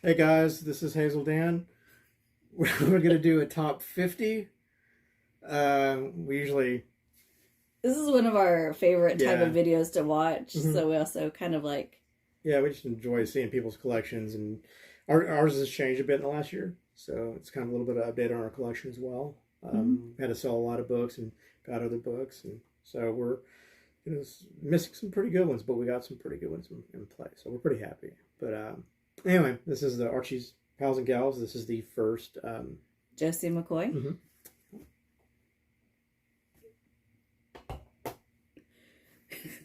Hey guys, this is Hazel Dan. We're gonna do a top 50. We usually, This is one of our favorite type of yeah, videos to watch. hmm So we also kind of like, yeah, we just enjoy seeing people's collections, and ours has changed a bit in the last year, so it's kind of a little bit of update on our collection as well. mhm. Had to sell a lot of books and got other books, and so we're missing some pretty good ones, but we got some pretty good ones in play, so we're pretty happy. But anyway, this is the Archie's Pals and Gals. This is the first. Josie McCoy. Mhm.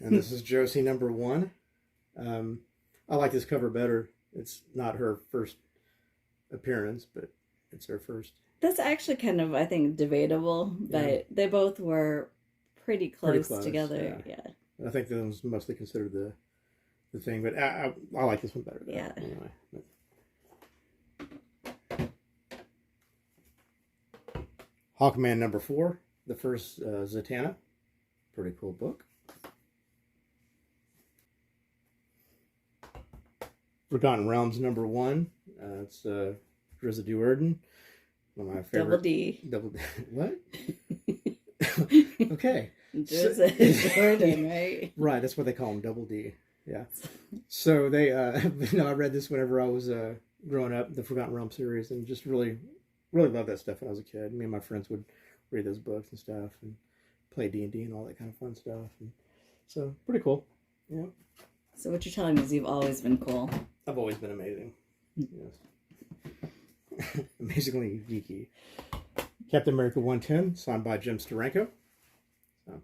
And this is Josie number one. Um, I like this cover better. It's not her first appearance, but it's her first. That's actually kind of, I think, debatable, Yeah, but they both were pretty pretty close close. together. Yeah, Yeah. I think that was mostly considered the thing, but I like this one better though. Yeah. Anyway, but Hawkman number four, the first Zatanna, pretty cool book. Forgotten Realms number one, it's Drizzt Do'Urden, one of my favorite. Double D. Double what? Okay. So, Jordan, right? right, that's what they call them, Double D. Yeah. So they, I read this whenever I was growing up, the Forgotten Realm series, and just really, really loved that stuff when I was a kid. Me and my friends would read those books and stuff, and play D&D and all that kind of fun stuff. And so pretty cool. Yeah. So what you're telling me is you've always been cool. I've always been amazing. Yes. Amazingly geeky. Captain America 110, signed by Jim Steranko. So,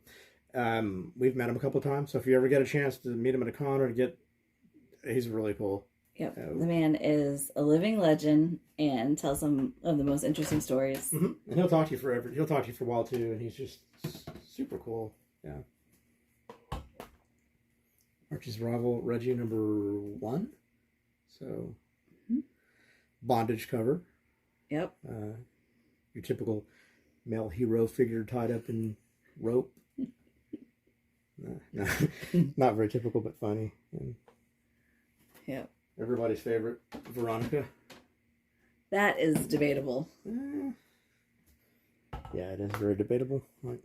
we've met him a couple of times, so if you ever get a chance to meet him at a con or he's really cool. Yep. The man is a living legend and tells some of the most interesting stories. Mm-hmm. And he'll talk to you forever. He'll talk to you for a while too, and he's just super cool. Yeah. Archie's rival, Reggie, number one. So, mm-hmm. Bondage cover. Yep. Your typical male hero figure tied up in rope. No, not very typical, but funny. And yep. Everybody's favorite, Veronica. That is debatable. Yeah, it is very debatable. Right.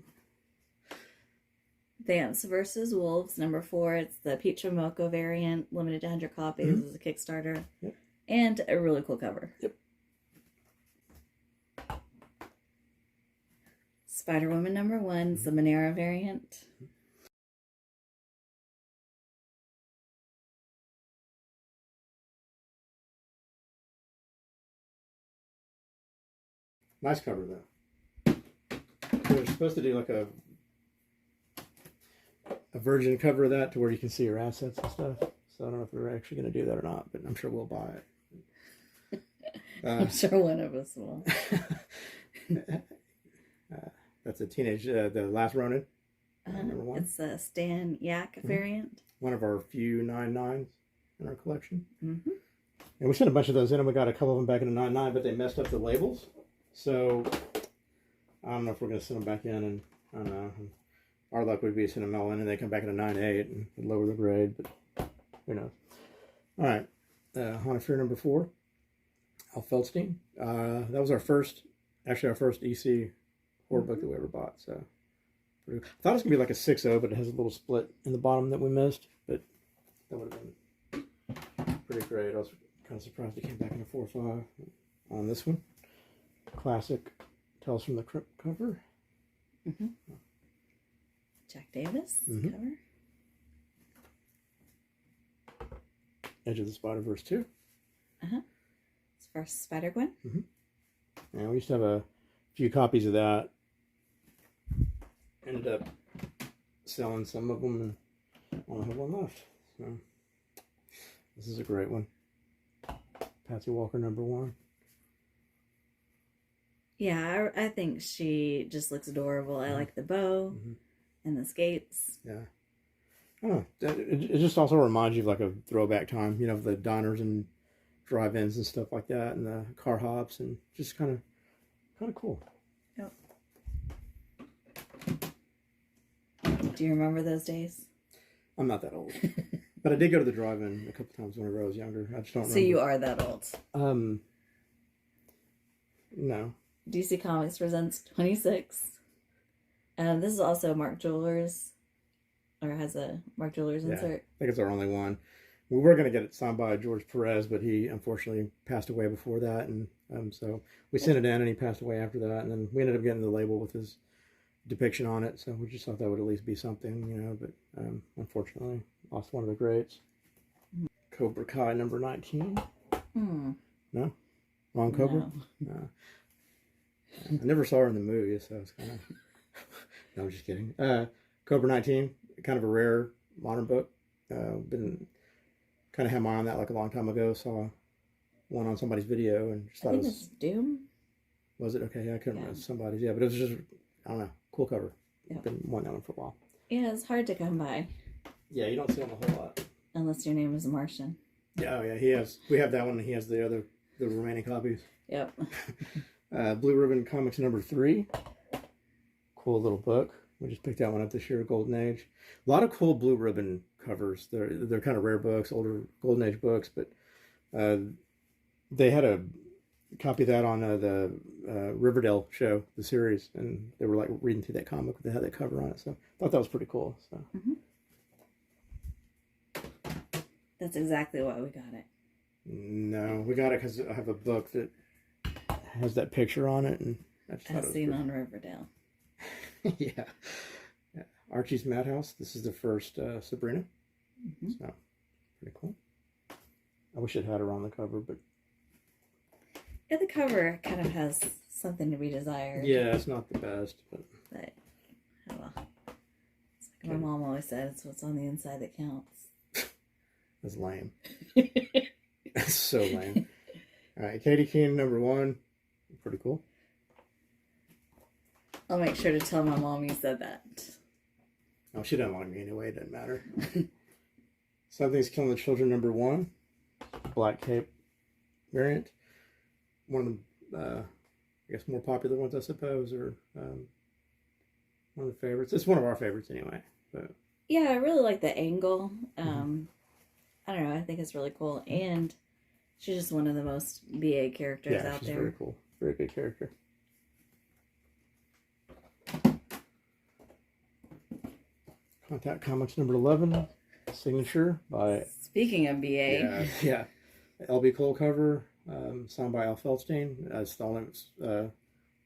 Vance versus Wolves, number 4. It's the Peach Momoko variant, limited to 100 copies. Mm-hmm. It's a Kickstarter. Yep. And a really cool cover. Yep. Spider-Woman number 1, it's the Monera variant. Nice cover, though. They're supposed to do like a virgin cover of that to where you can see your assets and stuff. So I don't know if we're actually going to do that or not, but I'm sure we'll buy it. I'm sure one of us will. That's a teenage, the Last Ronin, number 1. It's a Stan Yak variant. One of our few 9.9s in our collection. Mm-hmm. And we sent a bunch of those in, and we got a couple of them back in the 9.9, but they messed up the labels. So I don't know if we're going to send them back in, and I don't know. Our luck would be to send them all in, and they come back in a 9.8 and lower the grade, but who knows. All right. Haunted Fear number 4. Al Feldstein. That was our first EC horror book that we ever bought. So I thought it was going to be like a 6.0, but it has a little split in the bottom that we missed. But that would have been pretty great. I was kind of surprised it came back in a 4.5 on this one. Classic Tales from the Crypt cover. Mm-hmm. Jack Davis cover. Edge of the Spider-Verse 2. It's first Spider-Gwen. And we used to have a few copies of that. Ended up selling some of them, and I only have one left. So this is a great one. Patsy Walker number 1. Yeah, I think she just looks adorable. I like the bow and the skates. Yeah. Oh, it just also reminds you of like a throwback time, you know, the diners and drive-ins and stuff like that, and the car hops, and just kind of cool. Yep. Do you remember those days? I'm not that old. But I did go to the drive-in a couple times whenever I was younger. I just don't remember. So you are that old. No. DC Comics presents 26. This is also Mark Jewelers, or has a Mark Jewelers insert. I think it's our only one. We were going to get it signed by George Perez, but he unfortunately passed away before that, and so we sent it in, and he passed away after that, and then we ended up getting the label with his depiction on it, so we just thought that would at least be something, you know, but unfortunately lost one of the greats. Cobra Kai number 19. No? Wrong Cobra? No. I never saw her in the movie, so it's kind of... No, I'm just kidding. Cobra 19, kind of a rare modern book. Been kind of had my eye on that like a long time ago. Saw one on somebody's video and just thought I think it's Doom. Was it? Okay, yeah, I couldn't remember somebody's. Yeah, but it was just, I don't know, cool cover. Yep. Been wanting that one for a while. Yeah, it's hard to come by. Yeah, you don't see them a whole lot. Unless your name is Martian. Yeah, oh yeah, he has. We have that one, and he has the remaining copies. Yep. Blue Ribbon Comics number 3. Cool little book. We just picked that one up this year, Golden Age. A lot of cool Blue Ribbon covers. They're kind of rare books, older Golden Age books, but they had a copy of that on the Riverdale show, the series, and they were like reading through that comic. They had that cover on it, so I thought that was pretty cool. So. That's exactly why we got it. No, we got it because I have a book that has that picture on it, and I just thought As seen on Riverdale. yeah. Archie's Madhouse. This is the first Sabrina. So, pretty cool. I wish it had her on the cover, but... Yeah, the cover kind of has something to be desired. Yeah, it's not the best, but oh well. It's like my mom always said, it's what's on the inside that counts. That's lame. That's so lame. All right, Katie Keene, number 1. Pretty cool. I'll make sure to tell my mom you said that. Oh, she doesn't like me anyway. It doesn't matter. Something's Killing the Children, number 1. Black Cape variant. One of the, I guess, more popular ones, I suppose, or one of the favorites. It's one of our favorites anyway. But. Yeah, I really like the angle. I don't know. I think it's really cool. And she's just one of the most BA characters out she's there. Very cool. Very good character. Contact Comics number 11. Signature by... Speaking of BA. Yeah. LB Cole cover. Signed by Al Feldstein. It's the only...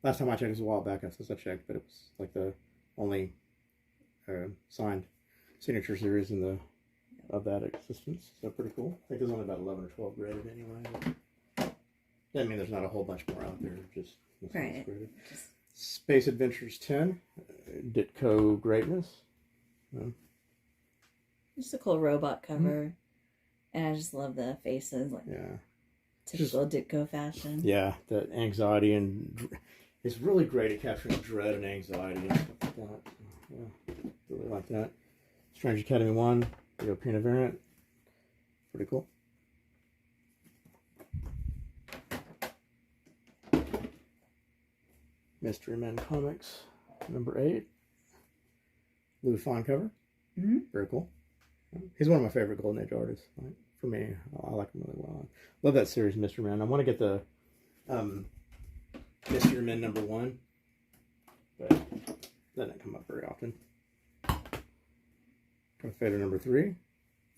last time I checked, it was a while back since I checked, but it was like the only signed signature series of that existence. So pretty cool. I think there's only about 11 or 12 graded anyway. I mean, there's not a whole bunch more out there. Just right. Space Adventures 10. Ditko Greatness. Just a cool robot cover. And I just love the faces. Like typical Ditko fashion. Yeah, that anxiety and... It's really great at capturing dread and anxiety and stuff like that. Yeah, really like that. Strange Academy 1. European variant. Pretty cool. Mystery Men Comics, number 8. Lou Fine cover. Very cool. He's one of my favorite Golden Age artists. Like, for me, I like him really well. Love that series, Mystery Men. I want to get the Mystery Men number 1, but that doesn't come up very often. Darth Vader number 3.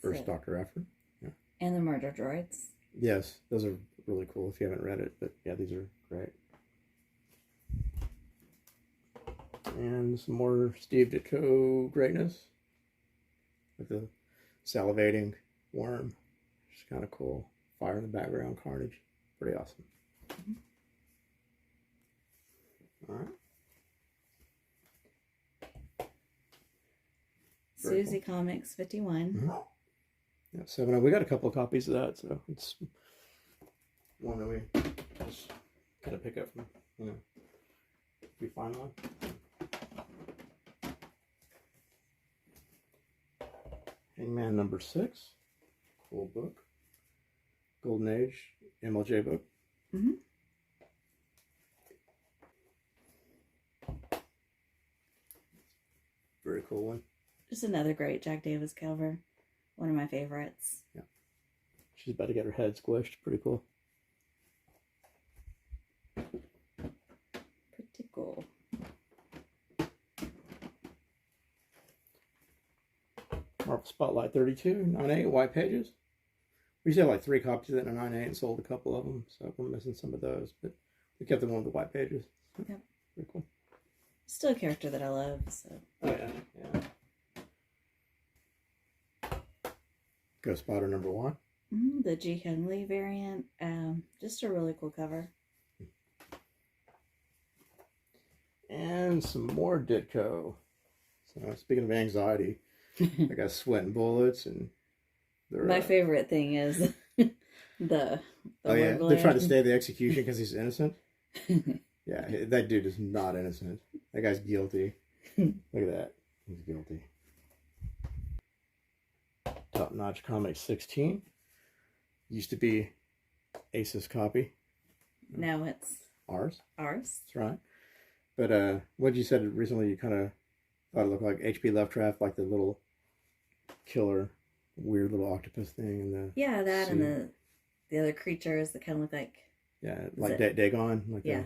First Dr. Aphra. Yeah. And the Murder Droids. Yes, those are really cool if you haven't read it. But yeah, these are great. And some more Steve Ditko greatness. With the salivating worm. Just kind of cool. Fire in the background, carnage. Pretty awesome. All right. Susie Comics 51. Yeah, 7. We got a couple of copies of that, so it's one that we just kind of pick up from, if we find one. Hangman number 6. Cool book. Golden Age MLJ book. Very cool one. Just another great Jack Davis cover. One of my favorites. Yeah. She's about to get her head squished. Pretty cool. Pretty cool. Marvel Spotlight 32, 9/8, white pages. We used to have like 3 copies of it in a 9/8 and sold a couple of them, so we're missing some of those, but we kept the one with the white pages. Yep. Pretty cool. Still a character that I love, so. Oh, yeah, yeah. Ghost Spotter number 1. The G. Henley variant. Just a really cool cover. And some more Ditko. So, speaking of anxiety, I got sweating bullets and my favorite thing is the oh yeah, they're trying to stay the execution because he's innocent. Yeah, that dude is not innocent. That guy's guilty. Look at that. He's guilty. Top Notch Comics 16. Used to be Ace's copy. Now it's ours. Ours. That's right. But what you said recently, you kind of thought it looked like H.P. Lovecraft, like the little killer, weird little octopus thing, and the that sea. and the other creatures that kind of look like like Dagon, like yeah.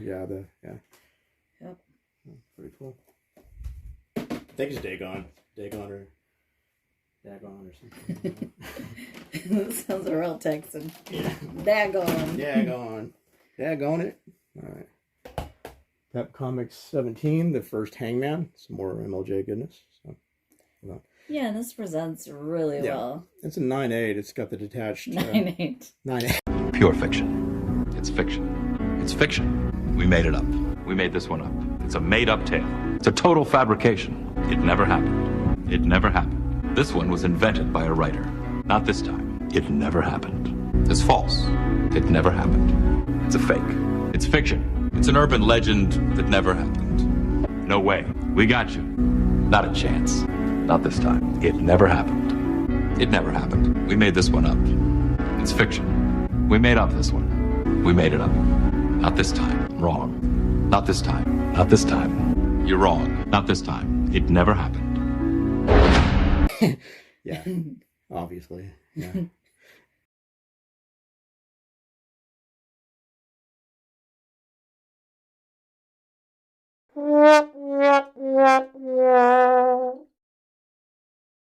Yep. Pretty cool. I think it's Dagon or something. Sounds a real Texan. Yeah. Dagon it. All right. Pep Comics 17, the first Hangman. Some more MLJ goodness. So, yeah, this presents really well. It's a 9/8. It's got the detached 9/8. 9/8. Pure fiction. It's fiction. It's fiction. We made it up. We made this one up. It's a made-up tale. It's a total fabrication. It never happened. It never happened. This one was invented by a writer. Not this time. It never happened. It's false. It never happened. It's a fake. It's fiction. It's an urban legend that never happened. No way. We got you. Not a chance. Not this time. It never happened. It never happened. We made this one up. It's fiction. We made up this one. We made it up. Not this time. Wrong. Not this time. Not this time. You're wrong. Not this time. It never happened. Yeah. Obviously. Yeah.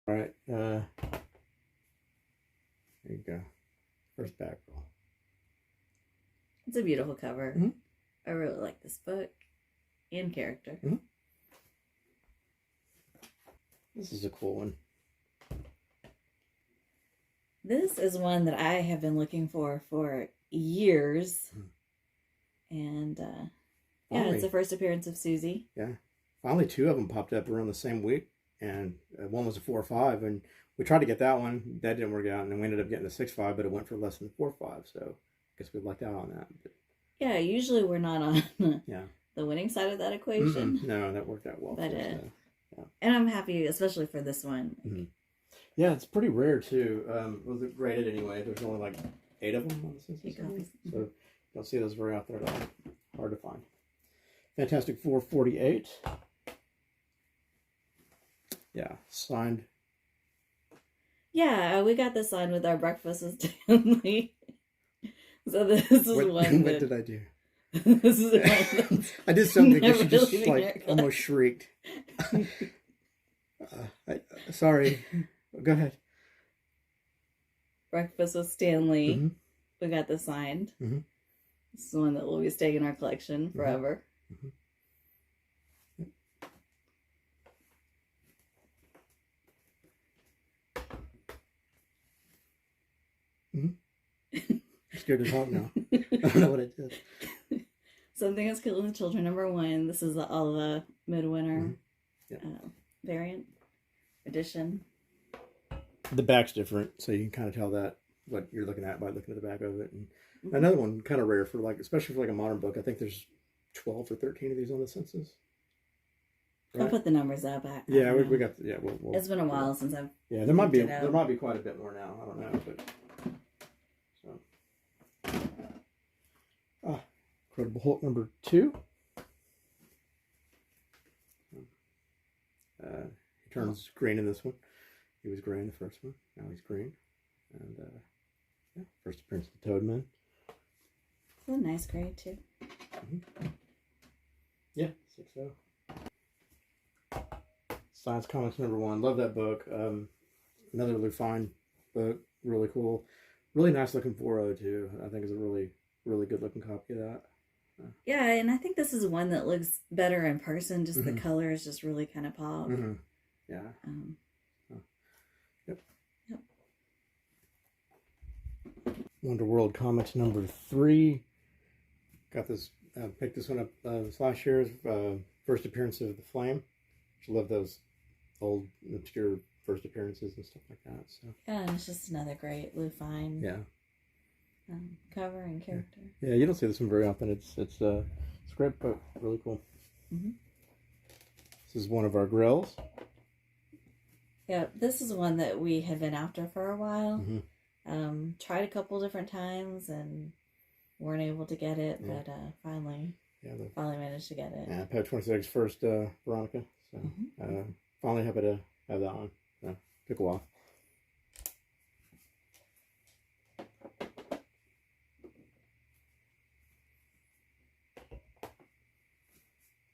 All right. There you go. First back roll. It's a beautiful cover. Mm-hmm. I really like this book and character. Mm-hmm. This is a cool one. This is one that I have been looking for years. And it's the first appearance of Susie. Yeah. Finally, 2 of them popped up around the same week. And one was a 4.5, and we tried to get that one. That didn't work out, and then we ended up getting the 6.5, but it went for less than 4.5. So I guess we lucked out on that. But, yeah, usually we're not on the winning side of that equation. Mm-hmm. No, that worked out well. But and I'm happy, especially for this one. Mm-hmm. Yeah, it's pretty rare too. Was it rated anyway? There's only like 8 of them on the census. 8 copies. So you don't see those very out there at all. Hard to find. Fantastic 448. Yeah, signed. Yeah, we got this signed with our breakfast with Stanley. So this is one. What did I do? This is one. I did something that she Never just leaving like her almost shrieked. Sorry. Go ahead. Breakfast with Stanley. Mm-hmm. We got this signed. Mm-hmm. This is one that will be staying in our collection forever. Mm-hmm. Mm-hmm. I'm scared to talk now. I don't know what it is. Something Is Killing the Children, #1. This is the Alva Midwinter variant edition. The back's different, so you can kind of tell that what you're looking at by looking at the back of it. And another one, kind of rare for like, especially for like a modern book. I think there's 12 or 13 of these on the census. Right? I'll put the numbers up. Yeah, we got. Yeah, we'll. It's been a while since I've. Yeah, there might be quite a bit more now. I don't know, but. So. Incredible Hulk #2. He turns green in this one. He was gray in the first one. Now he's green. And yeah, first appearance of the Toadman. It's a nice grade too. Yeah, 6-0. Science Comics #1. Love that book. Another Lou Fine book. Really cool. Really nice looking 4.0 too. I think it's a really, really good looking copy of that. Yeah, and I think this is one that looks better in person. Just the colors just really kind of pop. Yeah. Yep. Wonder World Comics #3. Got this. Picked this one up this last year's first appearance of the Flame. I love those old obscure first appearances and stuff like that. So yeah, and it's just another great Lou Fine. Yeah. Cover and character. Yeah, you don't see this one very often. It's a great book. Really cool. This is one of our Grails. Yeah, this is one that we had been after for a while. Tried a couple different times and weren't able to get it, but finally managed to get it. Yeah, Pep 26 first Veronica. So finally happy to have that one. Took a while.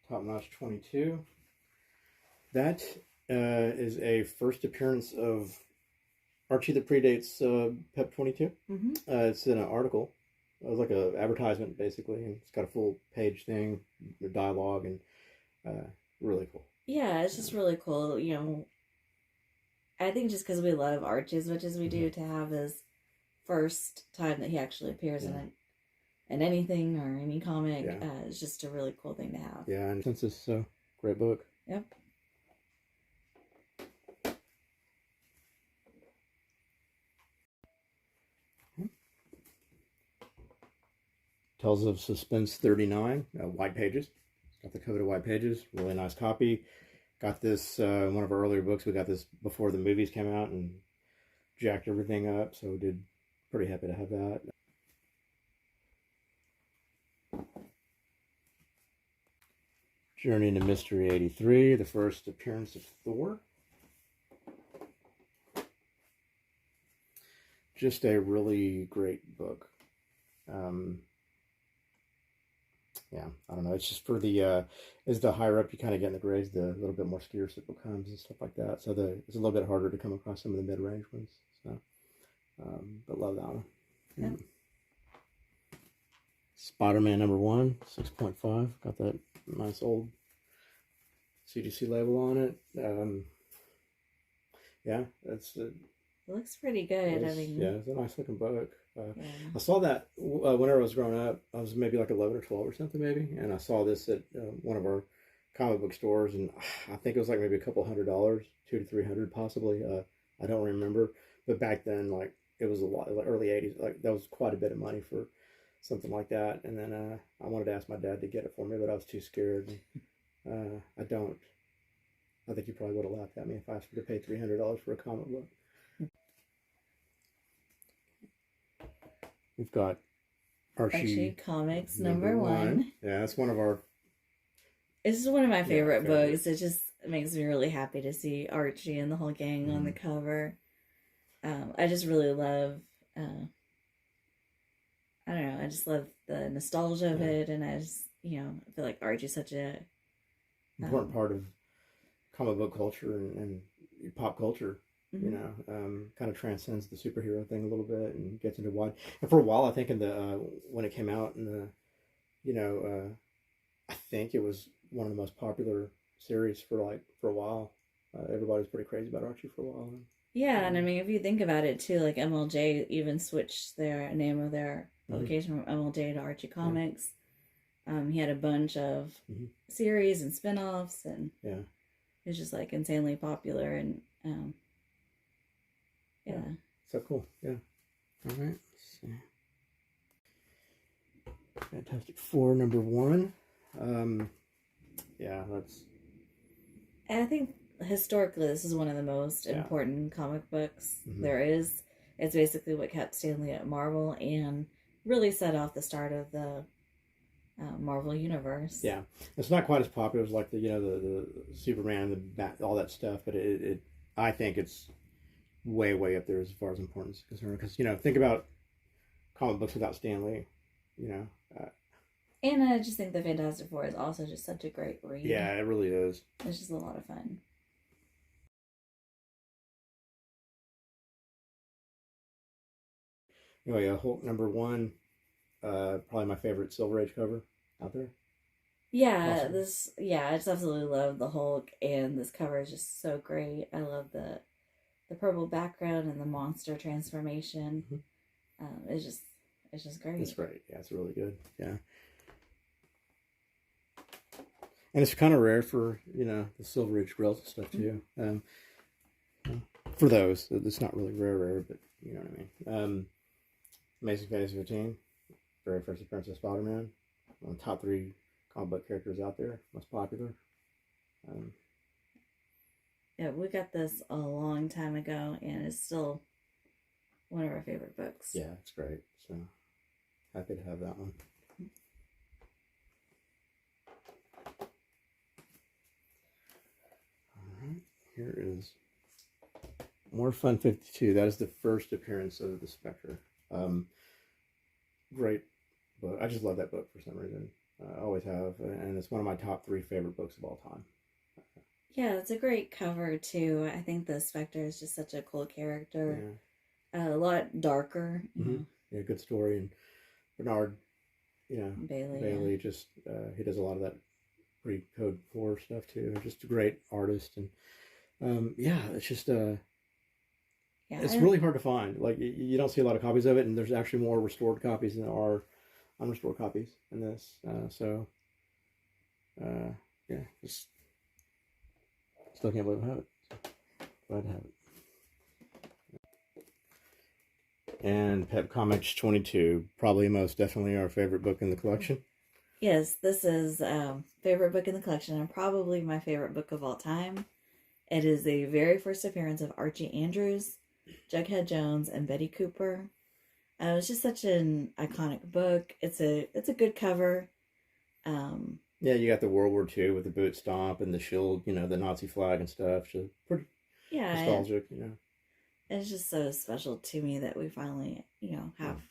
Top Notch 22. That is a first appearance of Archie that predates Pep 22. It's in an article. It was like an advertisement, basically. And it's got a full page thing, dialogue, and really cool. Yeah, it's just really cool. You know, I think just because we love Archie as much as we do, to have his first time that he actually appears in anything or any comic, it's just a really cool thing to have. Yeah, and since it's a great book. Yep. Tales of Suspense 39, white pages. Got the coveted white pages, really nice copy. Got this, one of our earlier books, we got this before the movies came out and jacked everything up, so we did pretty happy to have that. Journey into Mystery 83, the first appearance of Thor. Just a really great book. Yeah, I don't know. It's just for the as the higher up you kind of get in the grades, the little bit more scarce it becomes and stuff like that. So it's a little bit harder to come across some of the mid-range ones. So, but love that one. Yeah. Spider-Man #1, 6.5. Got that nice old CGC label on it. Yeah, that's. It looks pretty good. It's a nice looking book. I saw that whenever I was growing up. I was maybe like 11 or 12 or something, maybe, and I saw this at one of our comic book stores, and I think it was like maybe a couple $100, $200 to $300 possibly. I don't remember, but back then, like, it was a lot, like early 80s. Like, that was quite a bit of money for something like that. And then I wanted to ask my dad to get it for me, but I was too scared. I think he probably would have laughed at me if I asked him to pay $300 for a comic book. We've got Archie Comics #1. Yeah, that's one of our... This is one of my favorite books. It just makes me really happy to see Archie and the whole gang on the cover. I just really love... I don't know. I just love the nostalgia of it, and I just, I feel like Archie's such a... important part of comic book culture and pop culture. Kind of transcends the superhero thing a little bit and gets into wide. And for a while, I think when it came out in the, I think it was one of the most popular series for a while. Everybody was pretty crazy about Archie for a while. Yeah, and I mean, if you think about it too, like MLJ even switched their name of their publication from MLJ to Archie Comics. He had a bunch of series and spin-offs, and it was just like insanely popular, and yeah. So cool. Yeah. All right. Let's see. Fantastic Four #1. Yeah, that's... And I think historically this is one of the most important comic books there is. It's basically what kept Stan Lee at Marvel and really set off the start of the Marvel universe. Yeah. It's not quite as popular as like the Superman, all that stuff, but I think it's way, way up there as far as importance is concerned. Because, you know, think about comic books without Stan Lee, you know. And I just think the Fantastic Four is also just such a great read. Yeah, it really is. It's just a lot of fun. Anyway, Hulk #1, probably my favorite Silver Age cover out there. Yeah, Awesome. I just absolutely love the Hulk, and this cover is just so great. I love the purple background and the monster transformation. Mm-hmm. It's just great. It's great. Yeah, it's really good. Yeah. And it's kind of rare for, you know, the Silver Age Grails and stuff too. For those, it's not really rare, but you know what I mean. Amazing Fantasy 15, very first appearance of Spider-Man, one of the top 3 comic book characters out there, most popular. Yeah, we got this a long time ago, and it's still one of our favorite books. Yeah, it's great. So happy to have that one. Alright, here is More Fun 52. That is the first appearance of the Spectre. Great book. I just love that book for some reason. I always have, and it's one of my top 3 favorite books of all time. Yeah, it's a great cover too. I think the Spectre is just such a cool character. Yeah. A lot darker. You know. Yeah, good story. And Bernard, you know, Bailey just he does a lot of that pre-code 4 stuff too. Just a great artist, and yeah, it's just it's really hard to find. Like you don't see a lot of copies of it, and there's actually more restored copies than there are unrestored copies in this. Yeah, just still can't believe I have it. Glad to have it. And Pep Comics 22, probably most definitely our favorite book in the collection. Yes, this is favorite book in the collection, and probably my favorite book of all time. It is the very first appearance of Archie Andrews, Jughead Jones, and Betty Cooper. It was just such an iconic book. It's a good cover. Yeah, you got the World War II with the boot stomp and the shield, you know, the Nazi flag and stuff. So pretty nostalgic, you know. It's just so special to me that we finally, you know, have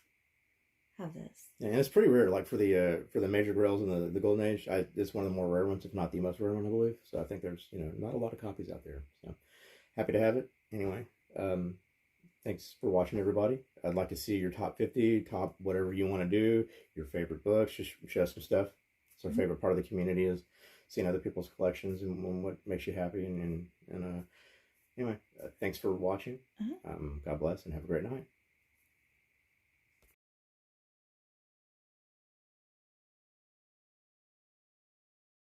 this. Yeah, and it's pretty rare. Like for the major Grails in the Golden Age, it's one of the more rare ones, if not the most rare one, I believe. So I think there's, you know, not a lot of copies out there. So happy to have it. Anyway, thanks for watching, everybody. I'd like to see your top 50, top whatever you want to do, your favorite books. Just show some stuff. It's our favorite part of the community is seeing other people's collections and what makes you happy. And anyway, thanks for watching. God bless and have a great night.